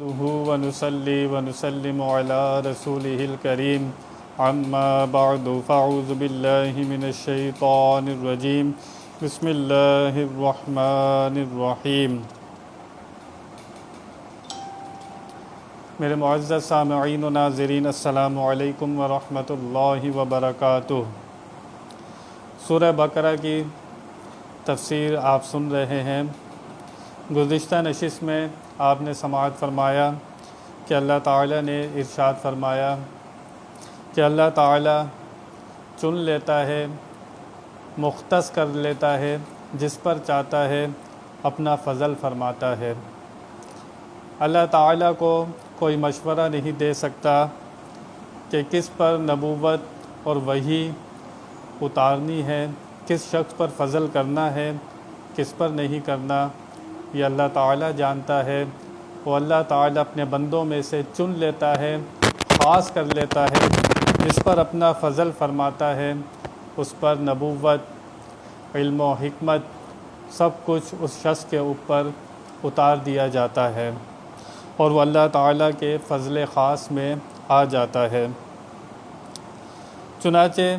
ونصلي ونسلم على رسوله الكريم اما بعد فاعوذ بالله من الشيطان الرجيم بسم الله الرحمن الرحیم۔ میرے معزز سامعین و ناظرین، السلام علیکم ورحمۃ اللہ وبرکاتہ۔ سورہ بقرہ کی تفسیر آپ سن رہے ہیں۔ گزشتہ نشست میں آپ نے سماعت فرمایا کہ اللہ تعالیٰ نے ارشاد فرمایا کہ اللہ تعالیٰ چن لیتا ہے، مختص کر لیتا ہے، جس پر چاہتا ہے اپنا فضل فرماتا ہے۔ اللہ تعالیٰ کو کوئی مشورہ نہیں دے سکتا کہ کس پر نبوت اور وحی اتارنی ہے، کس شخص پر فضل کرنا ہے، کس پر نہیں کرنا، یہ اللہ تعالیٰ جانتا ہے۔ وہ اللہ تعالیٰ اپنے بندوں میں سے چن لیتا ہے، خاص کر لیتا ہے، جس پر اپنا فضل فرماتا ہے اس پر نبوت، علم و حکمت سب کچھ اس شخص کے اوپر اتار دیا جاتا ہے اور وہ اللہ تعالیٰ کے فضل خاص میں آ جاتا ہے۔ چنانچہ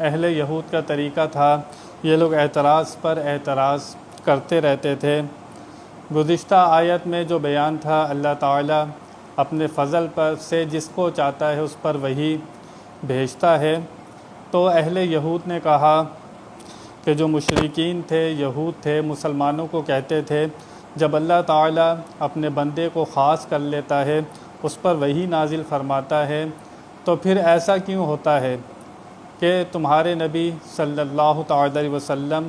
اہل یہود کا طریقہ تھا، یہ لوگ اعتراض پر اعتراض کرتے رہتے تھے۔ گزشتہ آیت میں جو بیان تھا، اللہ تعالیٰ اپنے فضل پر سے جس کو چاہتا ہے اس پر وحی بھیجتا ہے، تو اہل یہود نے کہا کہ جو مشرکین تھے، یہود تھے، مسلمانوں کو کہتے تھے جب اللہ تعالیٰ اپنے بندے کو خاص کر لیتا ہے، اس پر وحی نازل فرماتا ہے، تو پھر ایسا کیوں ہوتا ہے کہ تمہارے نبی صلی اللہ تعالی علیہ وسلم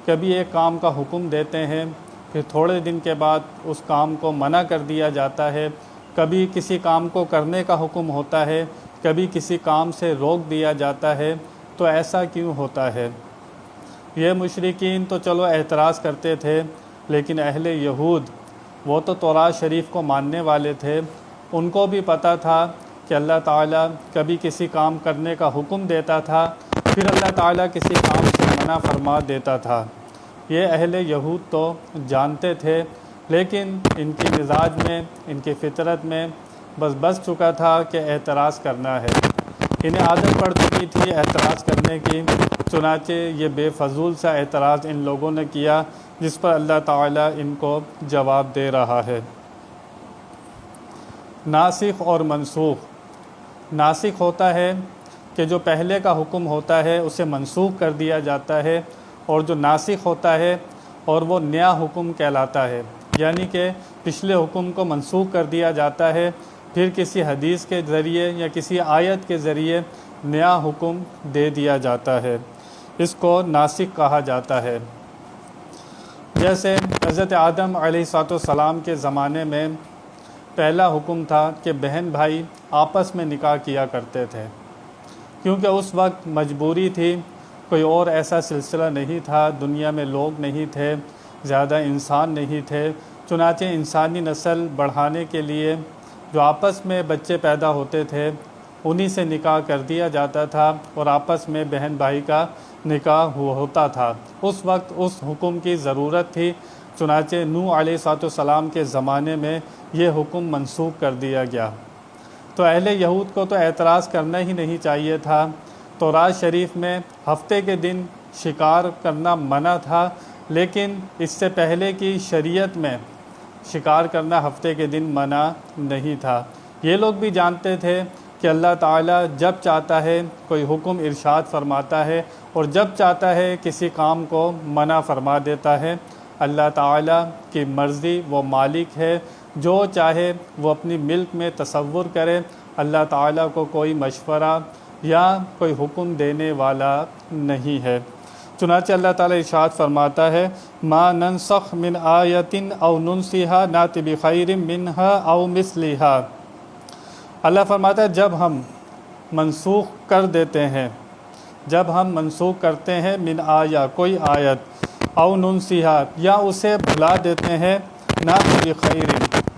کبھی ایک کام کا حکم دیتے ہیں، پھر تھوڑے دن کے بعد اس کام کو منع کر دیا جاتا ہے، کبھی کسی کام کو کرنے کا حکم ہوتا ہے، کبھی کسی کام سے روک دیا جاتا ہے، تو ایسا کیوں ہوتا ہے؟ یہ مشرکین تو چلو اعتراض کرتے تھے، لیکن اہل یہود وہ تو تورات شریف کو ماننے والے تھے، ان کو بھی پتہ تھا کہ اللہ تعالیٰ کبھی کسی کام کرنے کا حکم دیتا تھا، پھر اللہ تعالیٰ کسی کام سے منع فرما دیتا تھا۔ یہ اہل یہود تو جانتے تھے، لیکن ان کی مزاج میں، ان کی فطرت میں بس چکا تھا کہ اعتراض کرنا ہے، انہیں عادت پڑ چکی تھی اعتراض کرنے کی، چنانچہ یہ بے فضول سا اعتراض ان لوگوں نے کیا جس پر اللہ تعالیٰ ان کو جواب دے رہا ہے۔ ناسخ اور منسوخ۔ ناسخ ہوتا ہے کہ جو پہلے کا حکم ہوتا ہے اسے منسوخ کر دیا جاتا ہے، اور جو ناسخ ہوتا ہے اور وہ نیا حکم کہلاتا ہے، یعنی کہ پچھلے حکم کو منسوخ کر دیا جاتا ہے، پھر کسی حدیث کے ذریعے یا کسی آیت کے ذریعے نیا حکم دے دیا جاتا ہے، اس کو ناسخ کہا جاتا ہے۔ جیسے حضرت آدم علیہ السلام کے زمانے میں پہلا حکم تھا کہ بہن بھائی آپس میں نکاح کیا کرتے تھے، کیونکہ اس وقت مجبوری تھی، کوئی اور ایسا سلسلہ نہیں تھا، دنیا میں لوگ نہیں تھے، زیادہ انسان نہیں تھے، چنانچہ انسانی نسل بڑھانے کے لیے جو آپس میں بچے پیدا ہوتے تھے انہی سے نکاح کر دیا جاتا تھا، اور آپس میں بہن بھائی کا نکاح ہوتا تھا۔ اس وقت اس حکم کی ضرورت تھی، چنانچہ نوح علیہ السلام کے زمانے میں یہ حکم منسوخ کر دیا گیا۔ تو اہل یہود کو تو اعتراض کرنا ہی نہیں چاہیے تھا۔ تورات شریف میں ہفتے کے دن شکار کرنا منع تھا، لیکن اس سے پہلے کی شریعت میں شکار کرنا ہفتے کے دن منع نہیں تھا۔ یہ لوگ بھی جانتے تھے کہ اللہ تعالیٰ جب چاہتا ہے کوئی حکم ارشاد فرماتا ہے، اور جب چاہتا ہے کسی کام کو منع فرما دیتا ہے۔ اللہ تعالیٰ کی مرضی، وہ مالک ہے، جو چاہے وہ اپنی ملک میں تصور کرے، اللہ تعالیٰ کو کوئی مشورہ یا کوئی حکم دینے والا نہیں ہے۔ چنانچہ اللہ تعالیٰ ارشاد فرماتا ہے ما ننسخ من آیت او ننسیہا نات بخیر منہا او مثلہا۔ اللہ فرماتا ہے جب ہم منسوخ کر دیتے ہیں، جب ہم منسوخ کرتے ہیں من آیا کوئی آیت، او ننسیہا یا اسے بھلا دیتے ہیں، نات بخیر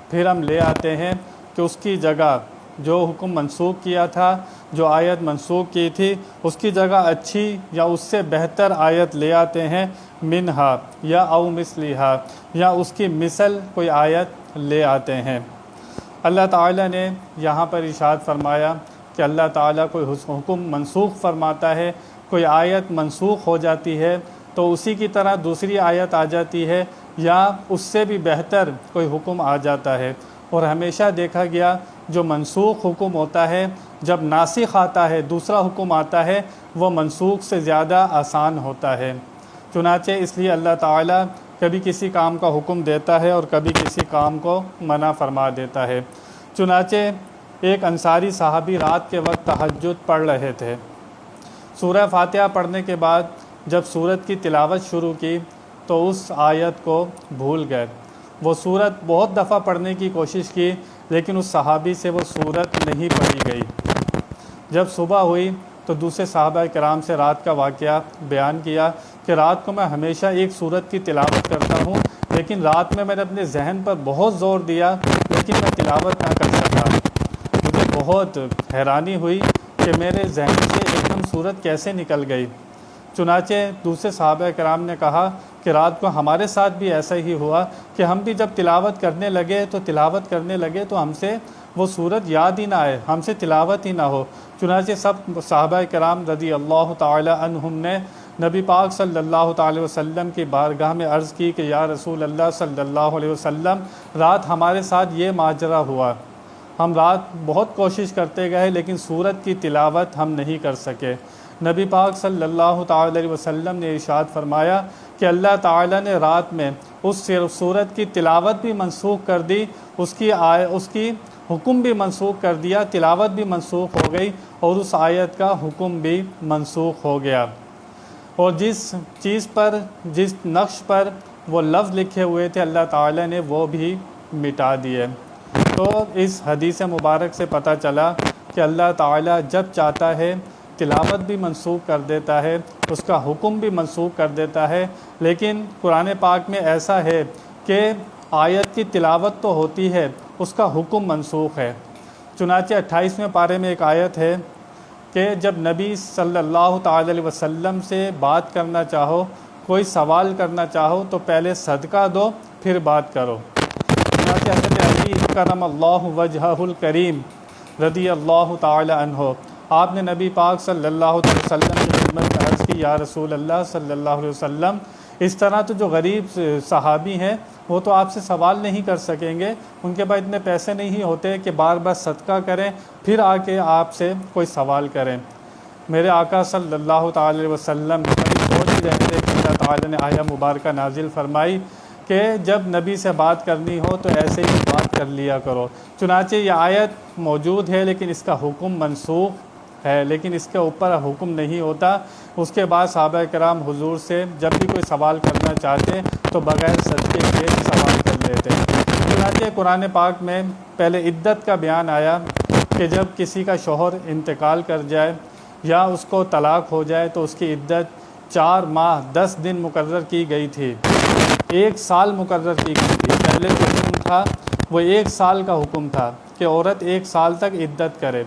پھر ہم لے آتے ہیں کہ اس کی جگہ جو حکم منسوخ کیا تھا، جو آیت منسوخ کی تھی، اس کی جگہ اچھی یا اس سے بہتر آیت لے آتے ہیں، منہا یا او مثلہا یا اس کی مثل کوئی آیت لے آتے ہیں۔ اللہ تعالیٰ نے یہاں پر ارشاد فرمایا کہ اللہ تعالیٰ کوئی حکم منسوخ فرماتا ہے، کوئی آیت منسوخ ہو جاتی ہے تو اسی کی طرح دوسری آیت آ جاتی ہے یا اس سے بھی بہتر کوئی حکم آ جاتا ہے۔ اور ہمیشہ دیکھا گیا جو منسوخ حکم ہوتا ہے، جب ناسخ آتا ہے، دوسرا حکم آتا ہے، وہ منسوخ سے زیادہ آسان ہوتا ہے۔ چنانچہ اس لیے اللہ تعالیٰ کبھی کسی کام کا حکم دیتا ہے اور کبھی کسی کام کو منع فرما دیتا ہے۔ چنانچہ ایک انصاری صحابی رات کے وقت تہجد پڑھ رہے تھے۔ سورہ فاتحہ پڑھنے کے بعد جب سورت کی تلاوت شروع کی تو اس آیت کو بھول گئے۔ وہ سورت بہت دفعہ پڑھنے کی کوشش کی لیکن اس صحابی سے وہ سورت نہیں پڑھی گئی۔ جب صبح ہوئی تو دوسرے صحابہ کرام سے رات کا واقعہ بیان کیا کہ رات کو میں ہمیشہ ایک سورت کی تلاوت کرتا ہوں لیکن رات میں نے اپنے ذہن پر بہت زور دیا لیکن میں تلاوت نہ کر سکا۔ مجھے بہت حیرانی ہوئی کہ میرے ذہن سے ایک دم سورت کیسے نکل گئی۔ چنانچہ دوسرے صحابہ کرام نے کہا کہ رات کو ہمارے ساتھ بھی ایسا ہی ہوا کہ ہم بھی جب تلاوت کرنے لگے تو ہم سے وہ صورت یاد ہی نہ آئے، ہم سے تلاوت ہی نہ ہو۔ چنانچہ سب صحابہ کرام رضی اللہ تعالی عنہم نے نبی پاک صلی اللہ تعالی وسلم کی بارگاہ میں عرض کی کہ یا رسول اللہ صلی اللہ علیہ وسلم، رات ہمارے ساتھ یہ ماجرا ہوا، ہم رات بہت کوشش کرتے گئے لیکن سورت کی تلاوت ہم نہیں کر سکے۔ نبی پاک صلی اللہ تعالی علیہ وسلم نے ارشاد فرمایا کہ اللہ تعالیٰ نے رات میں اس سورت کی تلاوت بھی منسوخ کر دی، اس کی حکم بھی منسوخ کر دیا، تلاوت بھی منسوخ ہو گئی اور اس آیت کا حکم بھی منسوخ ہو گیا، اور جس چیز پر، جس نقش پر وہ لفظ لکھے ہوئے تھے اللہ تعالیٰ نے وہ بھی مٹا دیے۔ تو اس حدیث مبارک سے پتہ چلا کہ اللہ تعالیٰ جب چاہتا ہے تلاوت بھی منسوخ کر دیتا ہے، اس کا حکم بھی منسوخ کر دیتا ہے، لیکن قرآن پاک میں ایسا ہے کہ آیت کی تلاوت تو ہوتی ہے، اس کا حکم منسوخ ہے۔ چنانچہ 28ویں پارے میں ایک آیت ہے کہ جب نبی صلی اللہ تعالی علیہ وسلم سے بات کرنا چاہو، کوئی سوال کرنا چاہو تو پہلے صدقہ دو پھر بات کرو۔ چنانچہ حضرت علی کرم اللہ وجہہ الکریم رضی اللہ تعالی عنہ، آپ نے نبی پاک صلی اللہ علیہ وسلم کی خدمت میں عرض کی یا رسول اللہ صلی اللہ علیہ وسلم، اس طرح تو جو غریب صحابی ہیں وہ تو آپ سے سوال نہیں کر سکیں گے، ان کے پاس اتنے پیسے نہیں ہوتے کہ بار بار صدقہ کریں پھر آ کے آپ سے کوئی سوال کریں۔ میرے آقا صلی اللہ تعالی علیہ وسلم سوچ ہی رہے تھے کہ اللہ تعالیٰ نے آیہ مبارکہ نازل فرمائی کہ جب نبی سے بات کرنی ہو تو ایسے ہی بات کر لیا کرو۔ چنانچہ یہ آیت موجود ہے لیکن اس کا حکم منسوخ ہے، لیکن اس کے اوپر حکم نہیں ہوتا۔ اس کے بعد صحابہ کرام حضور سے جب بھی کوئی سوال کرنا چاہتے تو بغیر صدقے کے سوال کر لیتے۔ چنانچہ قرآن پاک میں پہلے عدت کا بیان آیا کہ جب کسی کا شوہر انتقال کر جائے یا اس کو طلاق ہو جائے تو اس کی عدت 4 ماہ 10 دن مقرر کی گئی تھی، 1 سال مقرر کی گئی تھی۔ پہلے جو حکم تھا وہ 1 سال کا حکم تھا کہ عورت 1 سال تک عدت کرے۔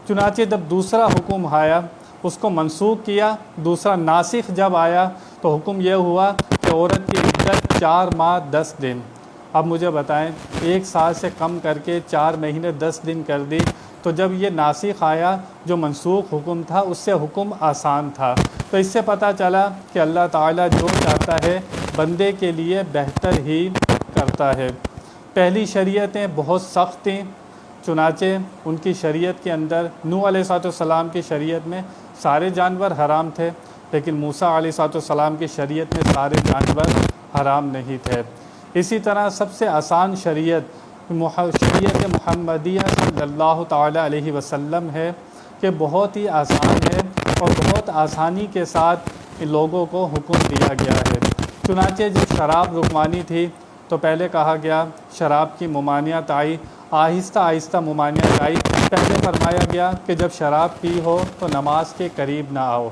چنانچہ جب دوسرا حکم آیا اس کو منسوخ کیا، دوسرا ناسخ جب آیا تو حکم یہ ہوا کہ عورت کی عدت 4 ماہ 10 دن۔ اب مجھے بتائیں 1 سال سے کم کر کے 4 مہینے 10 دن کر دی، تو جب یہ ناسخ آیا جو منسوخ حکم تھا اس سے حکم آسان تھا۔ تو اس سے پتہ چلا کہ اللہ تعالیٰ جو چاہتا ہے بندے کے لیے بہتر ہی کرتا ہے۔ پہلی شریعتیں بہت سخت تھیں، چنانچہ ان کی شریعت کے اندر نوح علیہ السلام کی شریعت میں سارے جانور حرام تھے، لیکن موسیٰ علیہ السلام کی شریعت میں سارے جانور حرام نہیں تھے۔ اسی طرح سب سے آسان شریعت محمدیہ صلی اللہ تعالی علیہ وسلم ہے کہ بہت ہی آسان ہے اور بہت آسانی کے ساتھ ان لوگوں کو حکم دیا گیا ہے۔ چنانچہ جب شراب رکوانی تھی تو پہلے کہا گیا شراب کی ممانعت آئی، آہستہ آہستہ ممانعت آئی۔ پہلے فرمایا گیا کہ جب شراب پی ہو تو نماز کے قریب نہ آؤ۔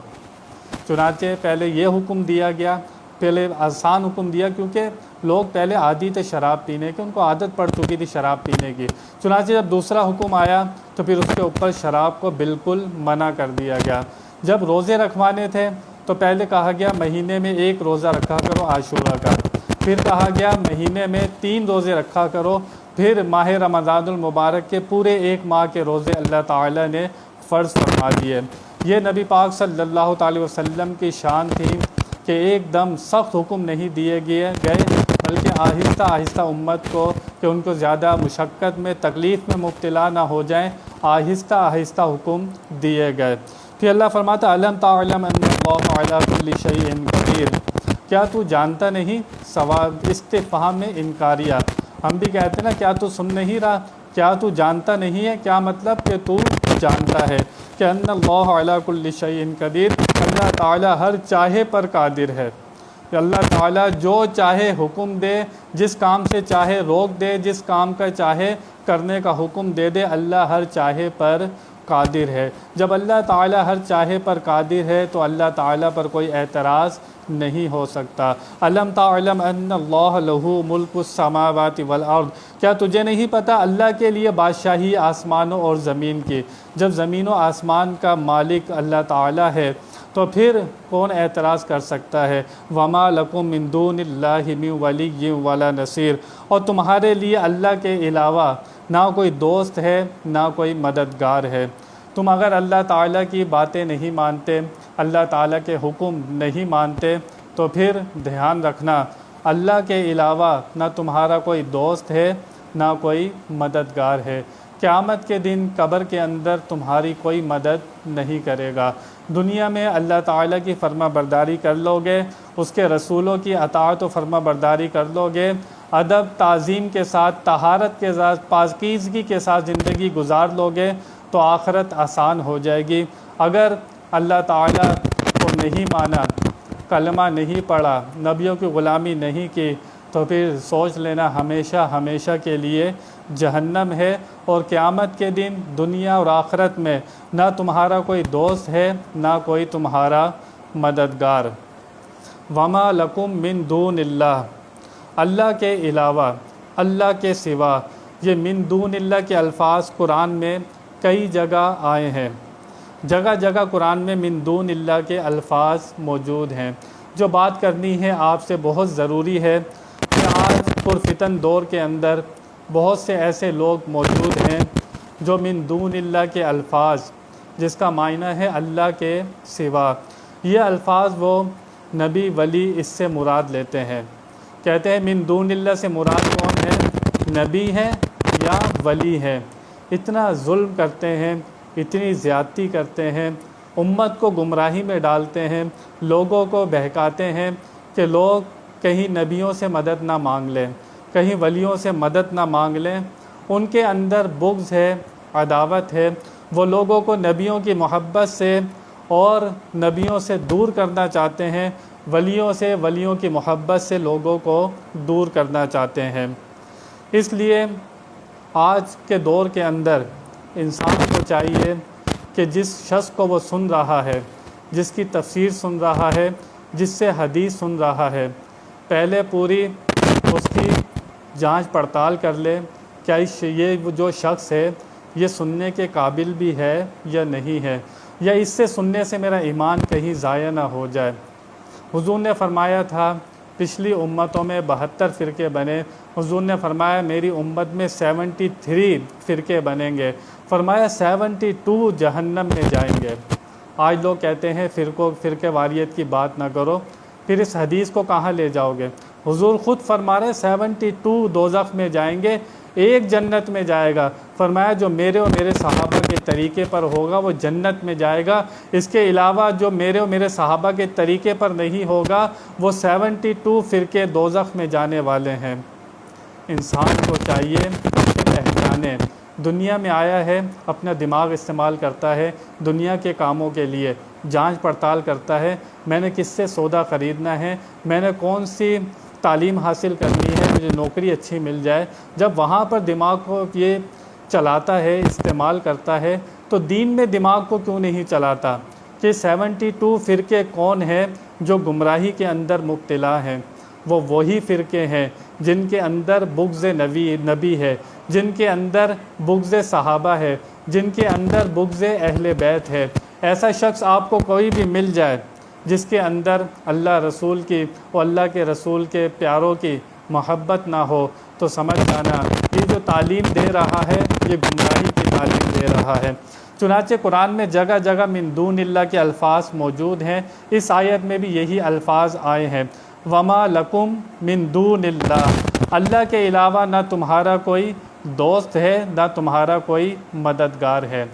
چنانچہ پہلے یہ حکم دیا گیا، پہلے آسان حکم دیا کیونکہ لوگ پہلے عادی تھے شراب پینے کے، ان کو عادت پڑ چکی تھی شراب پینے کی۔ چنانچہ جب دوسرا حکم آیا تو پھر اس کے اوپر شراب کو بالکل منع کر دیا گیا۔ جب روزے رکھوانے تھے تو پہلے کہا گیا مہینے میں 1 روزہ رکھا کرو عاشورہ کا، پھر کہا گیا مہینے میں 3 روزے رکھا کرو پھر ماہ رمضان المبارک کے پورے ایک ماہ کے روزے اللہ تعالیٰ نے فرض فرما دیے۔ یہ نبی پاک صلی اللہ تعالی وسلم کی شان تھی کہ ایک دم سخت حکم نہیں دیے گئے بلکہ آہستہ آہستہ امت کو، کہ ان کو زیادہ مشقت میں تکلیف میں مبتلا نہ ہو جائیں، آہستہ آہستہ حکم دیے گئے۔ پھر اللہ فرماتا علم تعلم ان اللہ علی کل شیء قدیر، کیا تو جانتا نہیں؟ سوال استفہام میں انکاریہ۔ ہم بھی کہتے ہیں نا کیا تو سن نہیں رہا، کیا تو جانتا نہیں ہے، کیا مطلب کہ تو جانتا ہے کہ ان اللہ علی کل شیء قدیر، اللہ تعالیٰ ہر چاہے پر قادر ہے۔ کہ اللہ تعالیٰ جو چاہے حکم دے، جس کام سے چاہے روک دے، جس کام کا چاہے کرنے کا حکم دے دے، اللہ ہر چاہے پر قادر ہے۔ جب اللہ تعالیٰ ہر چاہے پر قادر ہے تو اللہ تعالیٰ پر کوئی اعتراض نہیں ہو سکتا۔ علم تعلم ان اللہ لہ ملک السماوات والارض، کیا تجھے نہیں پتہ اللہ کے لیے بادشاہی آسمانوں اور زمین کی؟ جب زمین و آسمان کا مالک اللہ تعالیٰ ہے تو پھر کون اعتراض کر سکتا ہے؟ وما لکم من دون اللہ من ولی ولا نصیر، اور تمہارے لیے اللہ کے علاوہ نہ کوئی دوست ہے نہ کوئی مددگار ہے۔ تم اگر اللہ تعالیٰ کی باتیں نہیں مانتے، اللہ تعالیٰ کے حکم نہیں مانتے، تو پھر دھیان رکھنا اللہ کے علاوہ نہ تمہارا کوئی دوست ہے نہ کوئی مددگار ہے۔ قیامت کے دن قبر کے اندر تمہاری کوئی مدد نہیں کرے گا۔ دنیا میں اللہ تعالیٰ کی فرما برداری کر لو گے، اس کے رسولوں کی اطاعت و فرما برداری کر لو گے، ادب تعظیم کے ساتھ، طہارت کے ساتھ، پاکیزگی کے ساتھ زندگی گزار لو گے تو آخرت آسان ہو جائے گی۔ اگر اللہ تعالیٰ کو نہیں مانا، کلمہ نہیں پڑھا، نبیوں کی غلامی نہیں کی، تو پھر سوچ لینا ہمیشہ ہمیشہ کے لیے جہنم ہے، اور قیامت کے دن دنیا اور آخرت میں نہ تمہارا کوئی دوست ہے نہ کوئی تمہارا مددگار۔ وما لکم من دون اللہ، اللہ کے علاوہ، اللہ کے سوا، یہ من دون اللہ کے الفاظ قرآن میں کئی جگہ آئے ہیں، جگہ جگہ قرآن میں من دون اللہ کے الفاظ موجود ہیں۔ جو بات کرنی ہے آپ سے بہت ضروری ہے کہ آج پرفتن دور کے اندر بہت سے ایسے لوگ موجود ہیں جو من دون اللہ کے الفاظ، جس کا معنی ہے اللہ کے سوا، یہ الفاظ وہ نبی ولی اس سے مراد لیتے ہیں۔ کہتے ہیں من دون اللہ سے مراد کون ہے؟ نبی ہے یا ولی ہے۔ اتنا ظلم کرتے ہیں، اتنی زیادتی کرتے ہیں، امت کو گمراہی میں ڈالتے ہیں، لوگوں کو بہکاتے ہیں کہ لوگ کہیں نبیوں سے مدد نہ مانگ لیں، کہیں ولیوں سے مدد نہ مانگ لیں۔ ان کے اندر بغض ہے، عداوت ہے، وہ لوگوں کو نبیوں کی محبت سے اور نبیوں سے دور کرنا چاہتے ہیں، ولیوں سے، ولیوں کی محبت سے لوگوں کو دور کرنا چاہتے ہیں۔ اس لیے آج کے دور کے اندر انسان کو چاہیے کہ جس شخص کو وہ سن رہا ہے، جس کی تفسیر سن رہا ہے، جس سے حدیث سن رہا ہے، پہلے پوری اس کی جانچ پڑتال کر لے، کیا یہ جو شخص ہے یہ سننے کے قابل بھی ہے یا نہیں ہے، یا اس سے سننے سے میرا ایمان کہیں ضائع نہ ہو جائے۔ حضور نے فرمایا تھا پچھلی امتوں میں 72 فرقے بنے، حضور نے فرمایا میری امت میں 73 فرقے بنیں گے، فرمایا 72 جہنم میں جائیں گے۔ آج لوگ کہتے ہیں فرقے واریت کی بات نہ کرو، پھر اس حدیث کو کہاں لے جاؤ گے؟ حضور خود فرما رہے 72 دوزخ میں جائیں گے، ایک جنت میں جائے گا۔ فرمایا جو میرے اور میرے صحابہ کے طریقے پر ہوگا وہ جنت میں جائے گا، اس کے علاوہ جو میرے اور میرے صحابہ کے طریقے پر نہیں ہوگا وہ 72 فرقے دوزخ میں جانے والے ہیں۔ انسان کو چاہیے کہ پہچانے، دنیا میں آیا ہے، اپنا دماغ استعمال کرتا ہے دنیا کے کاموں کے لیے، جانچ پڑتال کرتا ہے، میں نے کس سے سودا خریدنا ہے، میں نے کون سی تعلیم حاصل کرنی ہے، مجھے نوکری اچھی مل جائے۔ جب وہاں پر دماغ کو یہ چلاتا ہے، استعمال کرتا ہے، تو دین میں دماغ کو کیوں نہیں چلاتا کہ 72 فرقے کون ہیں جو گمراہی کے اندر مبتلا ہیں؟ وہ وہی فرقے ہیں جن کے اندر بغض نبی ہے، جن کے اندر بغض صحابہ ہے، جن کے اندر بغض اہل بیت ہے۔ ایسا شخص آپ کو کوئی بھی مل جائے جس کے اندر اللہ رسول کی اور اللہ کے رسول کے پیاروں کی محبت نہ ہو، تو سمجھ جانا یہ جو جو تعلیم دے رہا ہے یہ گمراہی کی تعلیم دے رہا ہے۔ چنانچہ قرآن میں جگہ جگہ من دون اللہ کے الفاظ موجود ہیں، اس آیت میں بھی یہی الفاظ آئے ہیں، وما لکم من دون اللہ، اللہ کے علاوہ نہ تمہارا کوئی دوست ہے نہ تمہارا کوئی مددگار ہے۔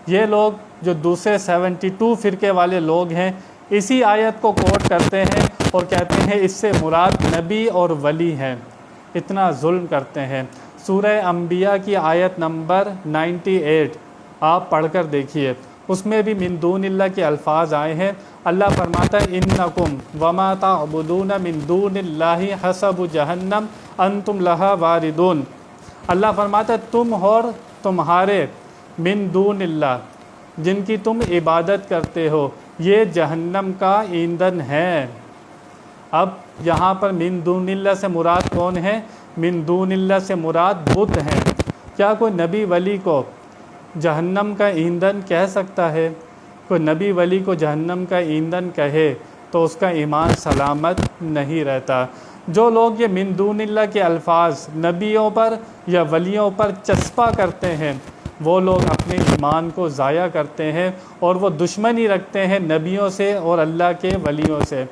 یہ لوگ جو دوسرے 72 فرقے والے لوگ ہیں اسی آیت کو کوٹ کرتے ہیں اور کہتے ہیں اس سے مراد نبی اور ولی ہیں، اتنا ظلم کرتے ہیں۔ سورہ انبیاء کی آیت نمبر 98 آپ پڑھ کر دیکھیے، اس میں بھی من دون اللہ کے الفاظ آئے ہیں۔ اللہ فرماتا ہے انکم وما تعبدون من دون اللہ حسب جہنم انتم لہا واردون۔ اللہ فرماتا ہے تم اور تمہارے من دون اللہ جن کی تم عبادت کرتے ہو یہ جہنم کا ایندھن ہے۔ اب یہاں پر من دون اللہ سے مراد کون ہے؟ من دون اللہ سے مراد بت ہیں۔ کیا کوئی نبی ولی کو جہنم کا ایندھن کہہ سکتا ہے؟ کوئی نبی ولی کو جہنم کا ایندھن کہے تو اس کا ایمان سلامت نہیں رہتا۔ جو لوگ یہ من دون اللہ کے الفاظ نبیوں پر یا ولیوں پر چسپاں کرتے ہیں وہ لوگ اپنے ایمان کو ضائع کرتے ہیں اور وہ دشمنی رکھتے ہیں نبیوں سے اور اللہ کے ولیوں سے۔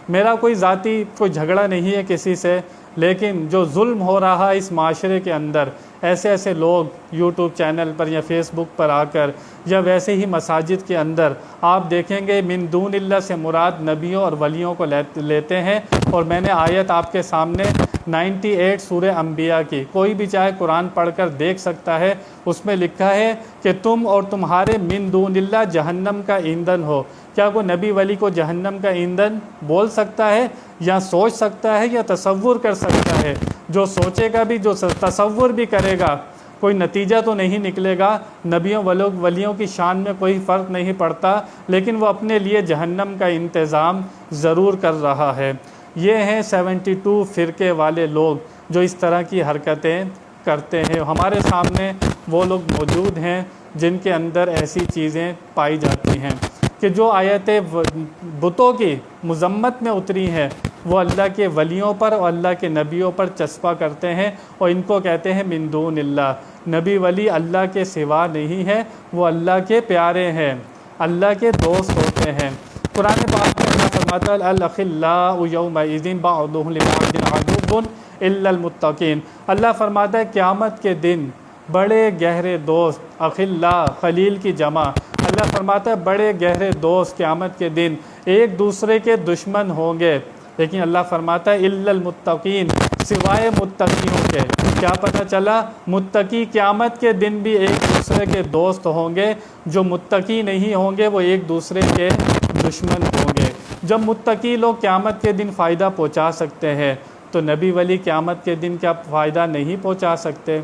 میرا کوئی ذاتی کوئی جھگڑا نہیں ہے کسی سے، لیکن جو ظلم ہو رہا ہے اس معاشرے کے اندر، ایسے ایسے لوگ یوٹیوب چینل پر یا فیس بک پر آ کر یا ویسے ہی مساجد کے اندر آپ دیکھیں گے من دون اللہ سے مراد نبیوں اور ولیوں کو لیتے ہیں۔ اور میں نے آیت آپ کے سامنے 98 سورہ انبیاء کی، کوئی بھی چاہے قرآن پڑھ کر دیکھ سکتا ہے، اس میں لکھا ہے کہ تم اور تمہارے من دون اللہ جہنم کا ایندھن ہو۔ کیا کوئی نبی ولی کو جہنم کا ایندھن بول سکتا ہے یا سوچ سکتا ہے یا تصور کر سکتا ہے؟ جو سوچے گا بھی جو تصور بھی کرے گا کوئی نتیجہ تو نہیں نکلے گا۔ نبیوں ولیوں کی شان میں کوئی فرق نہیں پڑتا، لیکن وہ اپنے لیے جہنم کا انتظام ضرور کر رہا ہے۔ یہ ہیں 72 فرقے والے لوگ جو اس طرح کی حرکتیں کرتے ہیں۔ ہمارے سامنے وہ لوگ موجود ہیں جن کے اندر ایسی چیزیں پائی جاتی ہیں کہ جو آیتیں بتوں کی مذمت میں اتری ہیں وہ اللہ کے ولیوں پر اور اللہ کے نبیوں پر چسپاں کرتے ہیں اور ان کو کہتے ہیں من دون اللہ۔ نبی ولی اللہ کے سوا نہیں ہے، وہ اللہ کے پیارے ہیں، اللہ کے دوست ہوتے ہیں۔ قرآن پاک میں اللہ فرماتا ہے الاخلاء یومئذ بعضهم لبعض عدو الا المتقین۔ اللہ فرماتا ہے قیامت کے دن بڑے گہرے دوست، اخلاء خلیل کی جمع، اللہ فرماتا ہے بڑے گہرے دوست قیامت کے دن ایک دوسرے کے دشمن ہوں گے، لیکن اللہ فرماتا ہے الا المتقین، سوائے متقیوں کے۔ کیا پتہ چلا؟ متقی قیامت کے دن بھی ایک دوسرے کے دوست ہوں گے، جو متقی نہیں ہوں گے وہ ایک دوسرے کے دشمن ہوں گے۔ جب متقی لوگ قیامت کے دن فائدہ پہنچا سکتے ہیں تو نبی ولی قیامت کے دن کیا فائدہ نہیں پہنچا سکتے؟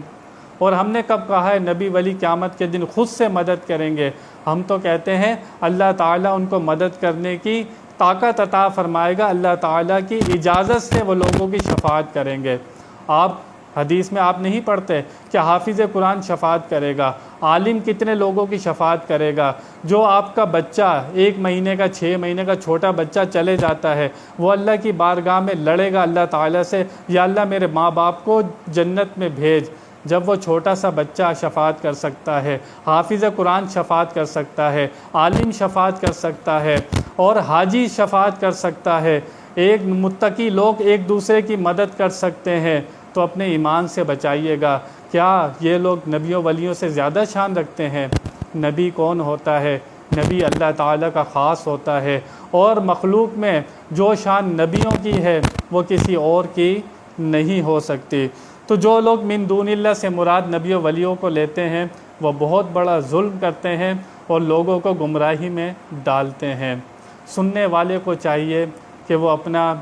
اور ہم نے کب کہا ہے نبی ولی قیامت کے دن خود سے مدد کریں گے؟ ہم تو کہتے ہیں اللہ تعالیٰ ان کو مدد کرنے کی طاقت عطا فرمائے گا، اللہ تعالیٰ کی اجازت سے وہ لوگوں کی شفاعت کریں گے۔ آپ حدیث میں آپ نہیں پڑھتے کہ حافظ قرآن شفاعت کرے گا، عالم کتنے لوگوں کی شفاعت کرے گا؟ جو آپ کا بچہ 1 مہینے کا 6 مہینے کا چھوٹا بچہ چلے جاتا ہے وہ اللہ کی بارگاہ میں لڑے گا اللہ تعالیٰ سے، یا اللہ میرے ماں باپ کو جنت میں بھیج۔ جب وہ چھوٹا سا بچہ شفاعت کر سکتا ہے، حافظ قرآن شفاعت کر سکتا ہے، عالم شفاعت کر سکتا ہے اور حاجی شفاعت کر سکتا ہے، ایک متقی لوگ ایک دوسرے کی مدد کر سکتے ہیں، تو اپنے ایمان سے بچائیے گا۔ کیا یہ لوگ نبیوں ولیوں سے زیادہ شان رکھتے ہیں؟ نبی کون ہوتا ہے؟ نبی اللہ تعالیٰ کا خاص ہوتا ہے، اور مخلوق میں جو شان نبیوں کی ہے وہ کسی اور کی نہیں ہو سکتی۔ تو جو لوگ من دون اللہ سے مراد نبیوں ولیوں کو لیتے ہیں وہ بہت بڑا ظلم کرتے ہیں اور لوگوں کو گمراہی میں ڈالتے ہیں۔ سننے والے کو چاہیے کہ وہ اپنا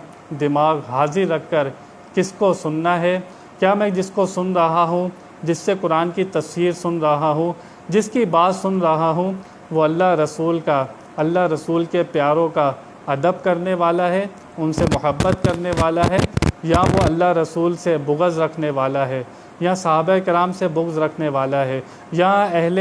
دماغ حاضر رکھ کر کس کو سننا ہے۔ کیا میں جس کو سن رہا ہوں، جس سے قرآن کی تفسیر سن رہا ہوں، جس کی بات سن رہا ہوں، وہ اللہ رسول کا، اللہ رسول کے پیاروں کا ادب کرنے والا ہے، ان سے محبت کرنے والا ہے، یا وہ اللہ رسول سے بغض رکھنے والا ہے، یا صحابہ کرام سے بغض رکھنے والا ہے، یا اہل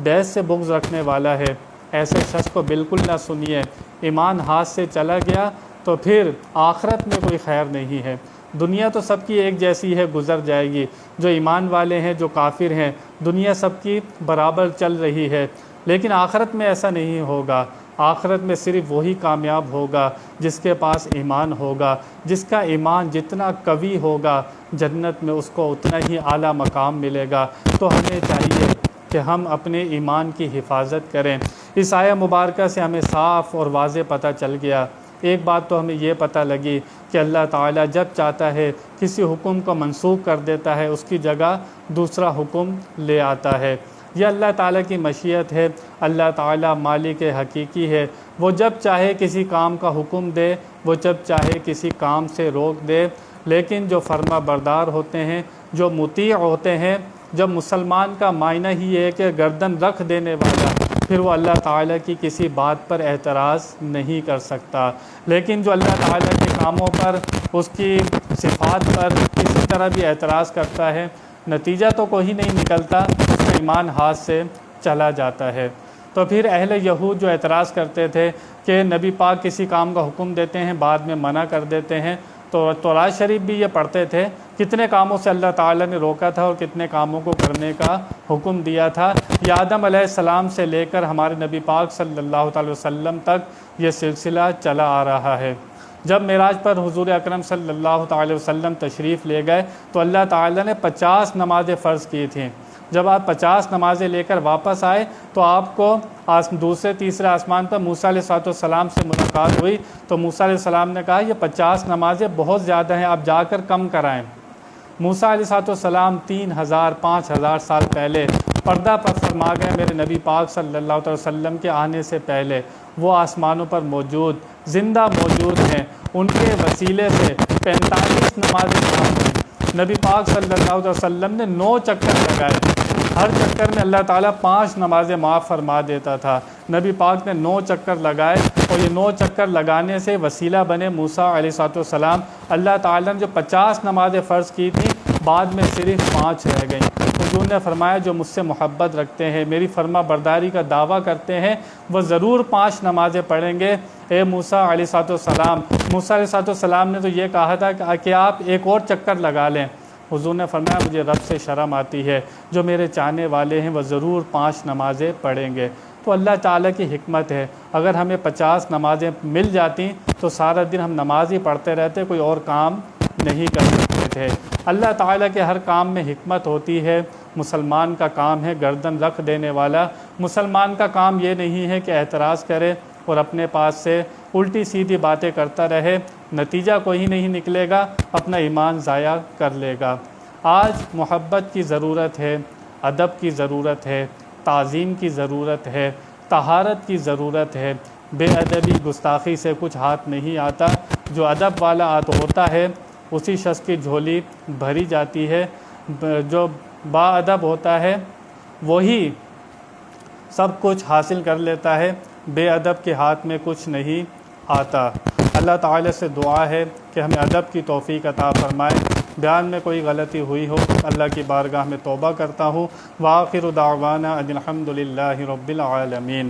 بیت سے بغض رکھنے والا ہے؟ ایسے شخص کو بالکل نہ سنیے۔ ایمان ہاتھ سے چلا گیا تو پھر آخرت میں کوئی خیر نہیں ہے، دنیا تو سب کی ایک جیسی ہے، گزر جائے گی، جو ایمان والے ہیں، جو کافر ہیں، دنیا سب کی برابر چل رہی ہے، لیکن آخرت میں ایسا نہیں ہوگا۔ آخرت میں صرف وہی کامیاب ہوگا جس کے پاس ایمان ہوگا، جس کا ایمان جتنا قوی ہوگا جنت میں اس کو اتنا ہی اعلیٰ مقام ملے گا۔ تو ہمیں چاہیے کہ ہم اپنے ایمان کی حفاظت کریں۔ اس آیہ مبارکہ سے ہمیں صاف اور واضح پتہ چل گیا، ایک بات تو ہمیں یہ پتہ لگی کہ اللہ تعالیٰ جب چاہتا ہے کسی حکم کو منسوخ کر دیتا ہے، اس کی جگہ دوسرا حکم لے آتا ہے۔ یہ اللہ تعالیٰ کی مشیت ہے۔ اللہ تعالیٰ مالک حقیقی ہے، وہ جب چاہے کسی کام کا حکم دے، وہ جب چاہے کسی کام سے روک دے، لیکن جو فرما بردار ہوتے ہیں، جو مطیع ہوتے ہیں، جب مسلمان کا معنی ہی ہے کہ گردن رکھ دینے والا، پھر وہ اللہ تعالیٰ کی کسی بات پر اعتراض نہیں کر سکتا۔ لیکن جو اللہ تعالیٰ کے کاموں پر، اس کی صفات پر کسی طرح بھی اعتراض کرتا ہے، نتیجہ تو کوئی نہیں نکلتا، اس کا ایمان ہاتھ سے چلا جاتا ہے۔ تو پھر اہل یہود جو اعتراض کرتے تھے کہ نبی پاک کسی کام کا حکم دیتے ہیں، بعد میں منع کر دیتے ہیں، تو تورات شریف بھی یہ پڑھتے تھے کتنے کاموں سے اللہ تعالیٰ نے روکا تھا اور کتنے کاموں کو کرنے کا حکم دیا تھا۔ یہ آدم علیہ السلام سے لے کر ہمارے نبی پاک صلی اللہ تعالی وسلم تک یہ سلسلہ چلا آ رہا ہے۔ جب معراج پر حضور اکرم صلی اللہ تعالی وسلم تشریف لے گئے تو اللہ تعالیٰ نے 50 نمازیں فرض کی تھیں۔ جب آپ 50 نمازیں لے کر واپس آئے تو آپ کو دوسرے تیسرے آسمان پر موسیٰ علیہ السلام سے ملاقات ہوئی، تو موسیٰ علیہ السلام نے کہا یہ 50 نمازیں بہت زیادہ ہیں، آپ جا کر کم کرائیں۔ موسیٰ علیہ السلام 3000 5000 سال پہلے پردہ پر فرما گئے میرے نبی پاک صلی اللہ علیہ وسلم کے آنے سے پہلے، وہ آسمانوں پر موجود زندہ موجود ہیں، ان کے وسیلے سے 45 نمازیں معاف ہوئیں۔ نبی پاک صلی اللہ علیہ وسلم نے 9 چکر لگائے، ہر چکر میں اللہ تعالیٰ 5 نمازیں معاف فرما دیتا تھا۔ نبی پاک نے 9 چکر لگائے اور یہ 9 چکر لگانے سے وسیلہ بنے موسیٰ علیہ السلام۔ اللہ تعالیٰ نے جو 50 نمازیں فرض کی تھیں، بعد میں صرف 5 رہ گئیں۔ حضور نے فرمایا جو مجھ سے محبت رکھتے ہیں، میری فرما برداری کا دعویٰ کرتے ہیں، وہ ضرور 5 نمازیں پڑھیں گے۔ اے موسیٰ علیہ السلام، موسیٰ علیہ السلام نے تو یہ کہا تھا کہ آپ ایک اور چکر لگا لیں۔ حضور نے فرمایا مجھے رب سے شرم آتی ہے، جو میرے چاہنے والے ہیں وہ ضرور 5 نمازیں پڑھیں گے۔ تو اللہ تعالیٰ کی حکمت ہے، اگر ہمیں 50 نمازیں مل جاتی تو سارا دن ہم نماز ہی پڑھتے رہتے، کوئی اور کام نہیں کر سکتے تھے۔ اللہ تعالیٰ کے ہر کام میں حکمت ہوتی ہے۔ مسلمان کا کام ہے گردن رکھ دینے والا۔ مسلمان کا کام یہ نہیں ہے کہ اعتراض کرے اور اپنے پاس سے الٹی سیدھی باتیں کرتا رہے، نتیجہ کوئی نہیں نکلے گا، اپنا ایمان ضائع کر لے گا۔ آج محبت کی ضرورت ہے، ادب کی ضرورت ہے، تعظیم کی ضرورت ہے، طہارت کی ضرورت ہے۔ بے ادبی گستاخی سے کچھ ہاتھ نہیں آتا۔ جو ادب والا ہوتا ہے اسی شخص کی جھولی بھری جاتی ہے۔ جو با ادب ہوتا ہے وہی سب کچھ حاصل کر لیتا ہے، بے ادب کے ہاتھ میں کچھ نہیں آتا۔ اللہ تعالیٰ سے دعا ہے کہ ہمیں ادب کی توفیق عطا فرمائے۔ بیان میں کوئی غلطی ہوئی ہو اللہ کی بارگاہ میں توبہ کرتا ہوں۔ وآخر دعوانا ان الحمد للہ رب العالمین۔